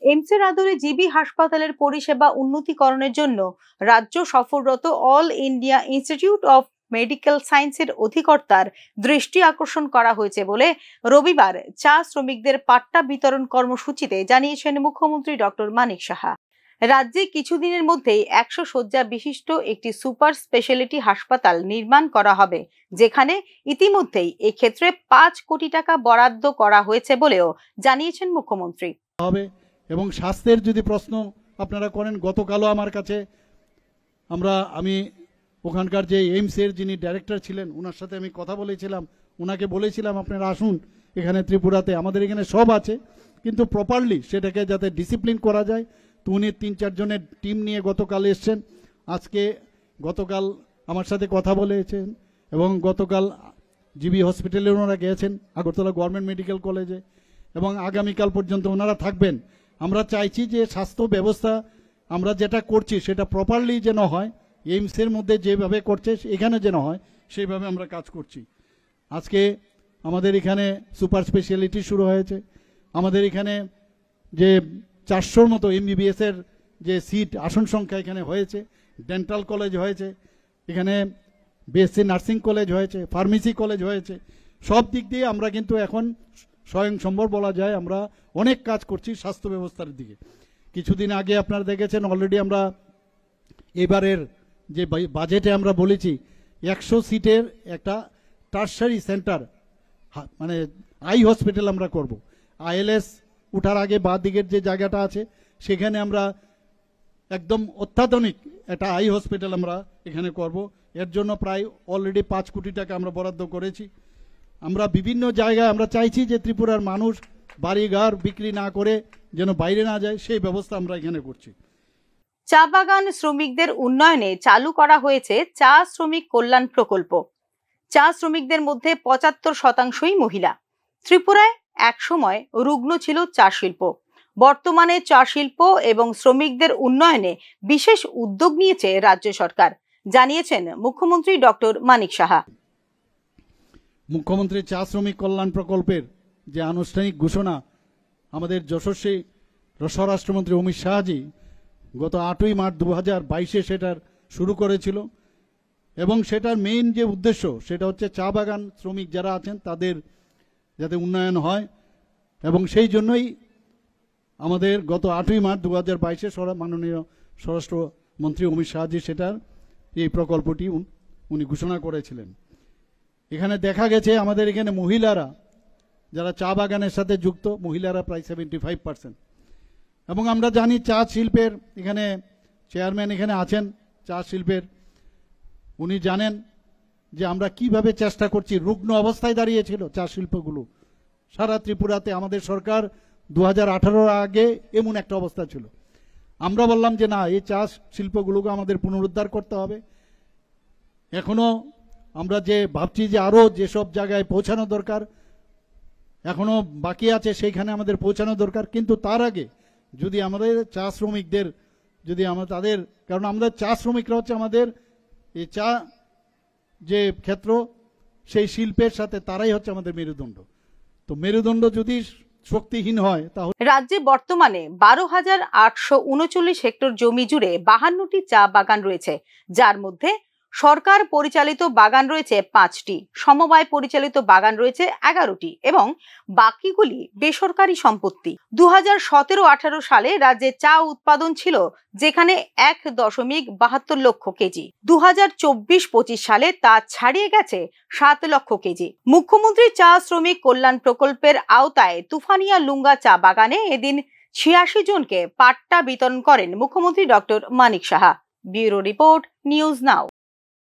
এইমসের আদলে জিবি হাসপাতালের পরিষেবা উন্নতিকরণের জন্য রাজ্য সফররত all India institute of medical সায়েন্সের অধিকর্তার দৃষ্টি আকর্ষণ করা হয়েছে বলে রবিবার চা শ্রমিকদের পাট্টা বিতরণ কর্মসূচিতে জানিয়েছেন মুখ্যমন্ত্রী ডক্টর মানিক সাহা। রাজ্যে কিছুদিনের মধ্যেই 100 শয্যা বিশিষ্ট একটি সুপার স্পেশালিটি হাসপাতাল নির্মাণ করা হবে, যেখানে ইতিমধ্যেই এক্ষেত্রে 5 কোটি টাকা বরাদ্দ করা হয়েছে বলেও জানিয়েছেন মুখ্যমন্ত্রী। এবং স্বাস্থ্যের যদি প্রশ্ন আপনারা করেন, গতকালও আমার কাছে আমি ওখানকার যে এইমসের যিনি ডাইরেক্টর ছিলেন ওনার সাথে আমি কথা বলেছিলাম, ওনাকে বলেছিলাম আপনারা আসুন এখানে ত্রিপুরাতে, আমাদের এখানে সব আছে কিন্তু প্রপারলি সেটাকে যাতে ডিসিপ্লিন করা যায়। তো উনি 3-4 জনের টিম নিয়ে গতকাল এসছেন, গতকাল আমার সাথে কথা বলেছেন এবং গতকাল জিবি হসপিটালে ওনারা গিয়েছেন, আগরতলা গভর্নমেন্ট মেডিকেল কলেজে, এবং আগামীকাল পর্যন্ত ওনারা থাকবেন। আমরা চাইছি যে স্বাস্থ্য ব্যবস্থা আমরা যেটা করছি সেটা প্রপারলি যেন হয়, এইমসের মধ্যে যেভাবে করছে এখানে যেন হয় সেইভাবে আমরা কাজ করছি। আজকে আমাদের এখানে সুপার স্পেশালিটি শুরু হয়েছে, আমাদের এখানে যে 400-র মতো এমবিবিএস এর যে সিট আসন সংখ্যা এখানে হয়েছে, ডেন্টাল কলেজ হয়েছে, এখানে বিএসসি নার্সিং কলেজ হয়েছে, ফার্মেসি কলেজ হয়েছে। সব দিক দিয়ে আমরা কিন্তু এখন স্বয়ংসম্বর বলা যায়, আমরা অনেক কাজ করছি স্বাস্থ্য ব্যবস্থার দিকে। কিছুদিন আগে আপনারা দেখেছেন অলরেডি আমরা এবারের যে বাজেটে আমরা বলেছি 100 সিটের একটা টারশারি সেন্টার মানে আই হসপিটাল আমরা করব। আইএলএস উঠার আগে বাঁ দিকের যে জায়গাটা আছে সেখানে আমরা একদম অত্যাধুনিক একটা আই হসপিটাল আমরা এখানে করব। এর জন্য প্রায় অলরেডি 5 কোটি টাকা আমরা বরাদ্দ করেছি। আমরা বিভিন্ন জায়গায় আমরা চাইছি যে ত্রিপুরার মানুষ বাড়িঘর বিক্রি না করে যেন বাইরে না যায়, সেই ব্যবস্থা আমরা এখানে করছি। চা বাগান শ্রমিকদের উন্নয়নে চালু করা হয়েছে চা শ্রমিক কল্যাণ প্রকল্প। চা শ্রমিকদের মধ্যে 75%ই মহিলা। ত্রিপুরায় একসময় রুগ্ন ছিল চা শিল্প। বর্তমানে চা শিল্প এবং শ্রমিকদের উন্নয়নে বিশেষ উদ্যোগ নিয়েছে রাজ্য সরকার, জানিয়েছেন মুখ্যমন্ত্রী ডক্টর মানিক সাহা। মুখ্যমন্ত্রী চা শ্রমিক কল্যাণ প্রকল্পের যে আনুষ্ঠানিক ঘোষণা আমাদের যশস্বী স্বরাষ্ট্রমন্ত্রী অমিত শাহজি গত 8ই মার্চ 2022-এ সেটার শুরু করেছিল, এবং সেটার মেইন যে উদ্দেশ্য সেটা হচ্ছে চা বাগান শ্রমিক যারা আছেন তাদের যাতে উন্নয়ন হয়, এবং সেই জন্যই আমাদের গত 8ই মার্চ 2022-এ মাননীয় স্বরাষ্ট্রমন্ত্রী অমিত শাহজি সেটার এই প্রকল্পটি উনি ঘোষণা করেছিলেন। এখানে দেখা গেছে আমাদের এখানে মহিলারা যারা চা বাগানের সাথে যুক্ত, মহিলারা প্রায় 75%, এবং আমরা জানি চা শিল্পের এখানে চেয়ারম্যান এখানে আছেন চা শিল্পের, উনি জানেন যে আমরা কিভাবে চেষ্টা করছি। রুগ্ন অবস্থায় দাঁড়িয়েছিল চা শিল্পগুলো সারা ত্রিপুরাতে, আমাদের সরকার 2018-র আগে এমন একটা অবস্থা ছিল। আমরা বললাম যে না, এই চা শিল্পগুলোকে আমাদের পুনরুদ্ধার করতে হবে। এখনো আমরা যে ভাবছি যে আরো যেসব জায়গায় পৌঁছানো দরকার এখনো বাকি আছে সেইখানে আমাদের পৌঁছানো দরকার, কিন্তু তার আগে যদি আমাদের চা শ্রমিকদের যদি আমরা তাদের, কারণ আমাদের চা শ্রমিকরা হচ্ছে আমাদের এই চা যে ক্ষেত্র সেই শিল্পের সাথে তারাই হচ্ছে আমাদের মেরুদণ্ড। তো মেরুদণ্ড যদি শক্তিহীন হয় তাহলে রাজ্যে বর্তমানে 12,839 হেক্টর জমি জুড়ে 52টি চা বাগান রয়েছে, যার মধ্যে সরকার পরিচালিত বাগান রয়েছে 5টি, সমবায় পরিচালিত বাগান রয়েছে 11টি এবং বাকিগুলি বেসরকারি সম্পত্তি। 2017-18 সালে রাজ্যে চা উৎপাদন ছিল যেখানে 1.72 লক্ষ কেজি। 2024-25 সালে তা ছাড়িয়ে গেছে 7 লক্ষ কেজি। মুখ্যমন্ত্রী চা শ্রমিক কল্যাণ প্রকল্পের আওতায় তুফানিয়া লুঙ্গা চা বাগানে এদিন 86 জনকে পাট্টা বিতরণ করেন মুখ্যমন্ত্রী doctor Manik Saha. Bureau report, news নাও।